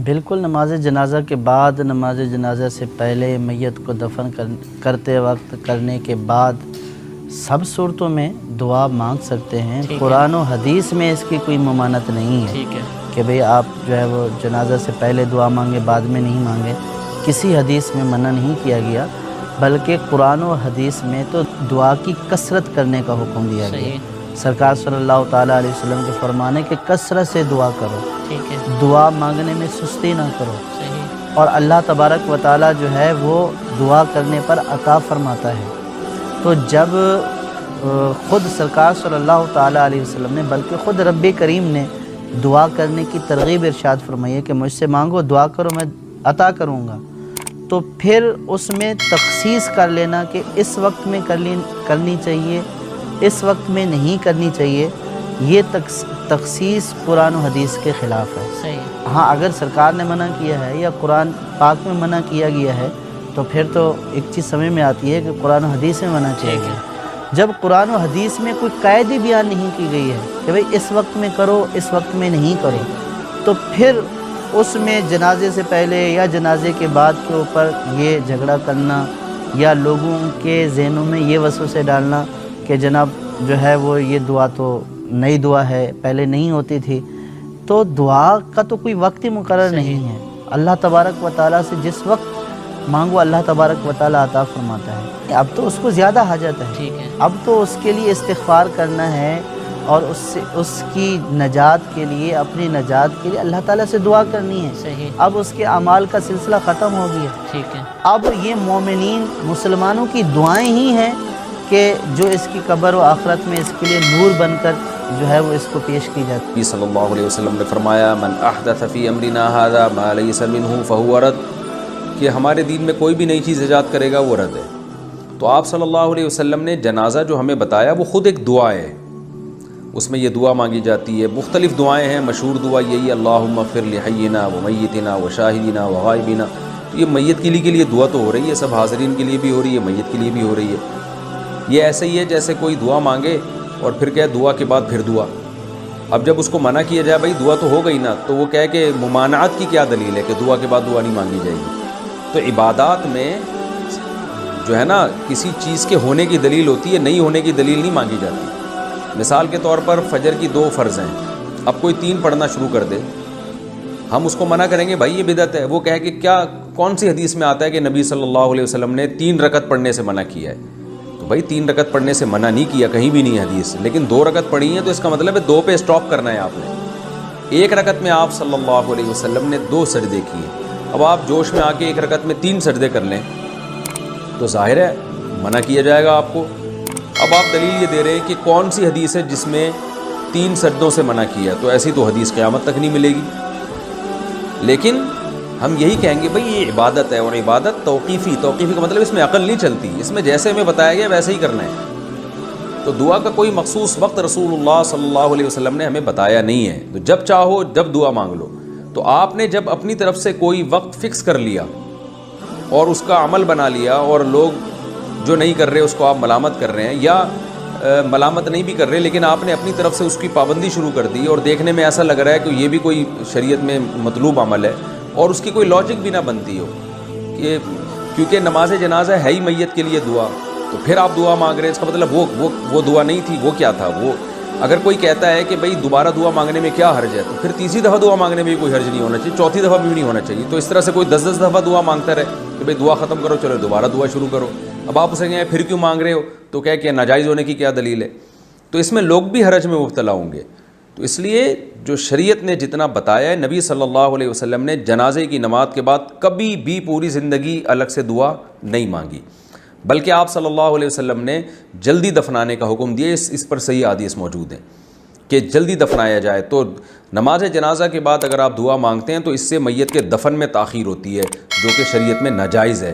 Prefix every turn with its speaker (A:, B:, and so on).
A: بالکل نماز جنازہ کے بعد، نماز جنازہ سے پہلے، میت کو دفن کرتے وقت، کرنے کے بعد سب صورتوں میں دعا مانگ سکتے ہیں۔ قرآن و حدیث میں اس کی کوئی ممانعت نہیں ہے کہ بھئی آپ جو ہے وہ جنازہ سے پہلے دعا مانگے بعد میں نہیں مانگے، کسی حدیث میں منع نہیں کیا گیا، بلکہ قرآن و حدیث میں تو دعا کی کثرت کرنے کا حکم دیا گیا۔ سرکار صلی اللہ تعالیٰ علیہ وسلم کے فرمانے کہ کثرت سے دعا کرو، دعا مانگنے میں سستی نہ کرو، اور اللہ تبارک و تعالیٰ جو ہے وہ دعا کرنے پر عطا فرماتا ہے۔ تو جب خود سرکار صلی اللہ تعالیٰ علیہ وسلم نے، بلکہ خود رب کریم نے دعا کرنے کی ترغیب ارشاد فرمائی ہے کہ مجھ سے مانگو، دعا کرو، میں عطا کروں گا، تو پھر اس میں تخصیص کر لینا کہ اس وقت میں کرنی چاہیے، اس وقت میں نہیں کرنی چاہیے، یہ تخصیص قرآن و حدیث کے خلاف ہے۔ ہاں اگر سرکار نے منع کیا ہے یا قرآن پاک میں منع کیا گیا ہے تو پھر تو ایک چیز سمجھ میں آتی ہے کہ قرآن و حدیث میں منع کیا گیا ہے۔ جب قرآن و حدیث میں کوئی قید ہی بیان نہیں کی گئی ہے کہ بھئی اس وقت میں کرو، اس وقت میں نہیں کرو، تو پھر اس میں جنازے سے پہلے یا جنازے کے بعد کے اوپر یہ جھگڑا کرنا یا لوگوں کے ذہنوں میں یہ وسوسے ڈالنا کہ جناب جو ہے وہ یہ دعا تو نئی دعا ہے، پہلے نہیں ہوتی تھی، تو دعا کا تو کوئی وقت ہی مقرر نہیں ہے۔ اللہ تبارک و تعالیٰ سے جس وقت مانگو اللہ تبارک و تعالیٰ عطا فرماتا ہے۔ اب تو اس کو زیادہ حاجت ہے، اب تو اس کے لیے استغفار کرنا ہے اور اس کی نجات کے لیے، اپنی نجات کے لیے اللہ تعالیٰ سے دعا کرنی ہے۔ اب اس کے اعمال کا سلسلہ ختم ہو گیا، اب یہ مومنین مسلمانوں کی دعائیں ہی ہیں کہ جو اس کی قبر و آخرت میں اس کے لیے نور بن کر جو ہے وہ اس کو پیش کی جاتی ہے۔
B: صلی اللہ علیہ وسلم نے فرمایا من احدث فی امرنا ھذا ما لیس منہ فہو رد، کہ ہمارے دین میں کوئی بھی نئی چیز ایجاد کرے گا وہ رد ہے۔ تو آپ صلی اللہ علیہ وسلم نے جنازہ جو ہمیں بتایا وہ خود ایک دعا ہے، اس میں یہ دعا مانگی جاتی ہے۔ مختلف دعائیں ہیں، مشہور دعا یہی اللہم اغفر لحینا و میتنا و شاہدنا و غائبنا۔ یہ میت کے لیے دعا تو ہو رہی ہے، سب حاضرین کے لیے بھی ہو رہی ہے، میت کے لیے بھی ہو رہی ہے۔ یہ ایسے ہی ہے جیسے کوئی دعا مانگے اور پھر کہے دعا کے بعد پھر دعا۔ اب جب اس کو منع کیا جائے بھائی دعا تو ہو گئی نا، تو وہ کہے کہ ممانعت کی کیا دلیل ہے کہ دعا کے بعد دعا نہیں مانگی جائے گی۔ تو عبادات میں جو ہے نا کسی چیز کے ہونے کی دلیل ہوتی ہے، نہیں ہونے کی دلیل نہیں مانگی جاتی۔ مثال کے طور پر فجر کی 2 فرض ہیں، اب کوئی 3 پڑھنا شروع کر دے، ہم اس کو منع کریں گے بھائی یہ بدعت ہے۔ وہ کہے کہ کیا کون سی حدیث میں آتا ہے کہ نبی صلی اللہ علیہ وسلم نے 3 رکعت پڑھنے سے منع کیا ہے؟ تو بھائی 3 رکعت پڑھنے سے منع نہیں کیا، کہیں بھی نہیں ہے حدیث، لیکن 2 رکعت پڑھی ہیں تو اس کا مطلب ہے 2 پہ اسٹاپ کرنا ہے آپ نے۔ 1 رکعت میں آپ صلی اللہ علیہ وسلم نے 2 سجدے کیے، اب آپ جوش میں آ کے 1 رکعت میں 3 سجدے کر لیں تو ظاہر ہے منع کیا جائے گا آپ کو۔ اب آپ دلیل یہ دے رہے ہیں کہ کون سی حدیث ہے جس میں 3 سجدوں سے منع کیا، تو ایسی تو حدیث قیامت تک نہیں ملے گی۔ لیکن ہم یہی کہیں گے بھئی یہ عبادت ہے، اور عبادت توقیفی کا مطلب اس میں عقل نہیں چلتی، اس میں جیسے ہمیں بتایا گیا ویسے ہی کرنا ہے۔ تو دعا کا کوئی مخصوص وقت رسول اللہ صلی اللہ علیہ وسلم نے ہمیں بتایا نہیں ہے، تو جب چاہو جب دعا مانگ لو۔ تو آپ نے جب اپنی طرف سے کوئی وقت فکس کر لیا اور اس کا عمل بنا لیا، اور لوگ جو نہیں کر رہے اس کو آپ ملامت کر رہے ہیں، یا ملامت نہیں بھی کر رہے لیکن آپ نے اپنی طرف سے اس کی پابندی شروع کر دی، اور دیکھنے میں ایسا لگ رہا ہے کہ یہ بھی کوئی شریعت میں مطلوب عمل ہے اور اس کی کوئی لاجک بھی نہ بنتی ہو کہ کیونکہ نماز جنازہ ہے ہی میت کے لیے دعا، تو پھر آپ دعا مانگ رہے ہیں، اس کا مطلب وہ دعا نہیں تھی، وہ کیا تھا؟ وہ اگر کوئی کہتا ہے کہ بھئی دوبارہ دعا مانگنے میں کیا حرج ہے، تو پھر تیسری دفعہ دعا مانگنے میں کوئی حرج نہیں ہونا چاہیے، چوتھی دفعہ بھی نہیں ہونا چاہیے۔ تو اس طرح سے کوئی 10 دفعہ دعا مانگتا رہے کہ بھئی دعا ختم کرو، چلو دوبارہ دعا شروع کرو، اب آپ اسے کہیں پھر کیوں مانگ رہے ہو، تو کہ ناجائز ہونے کی کیا دلیل ہے؟ تو اس میں لوگ بھی حرج میں مبتلا ہوں گے۔ تو اس لیے جو شریعت نے جتنا بتایا ہے، نبی صلی اللہ علیہ وسلم نے جنازے کی نماز کے بعد کبھی بھی پوری زندگی الگ سے دعا نہیں مانگی، بلکہ آپ صلی اللہ علیہ وسلم نے جلدی دفنانے کا حکم دیا۔ اس پر صحیح حدیث موجود ہیں کہ جلدی دفنایا جائے۔ تو نماز جنازہ کے بعد اگر آپ دعا مانگتے ہیں تو اس سے میت کے دفن میں تاخیر ہوتی ہے، جو کہ شریعت میں ناجائز ہے۔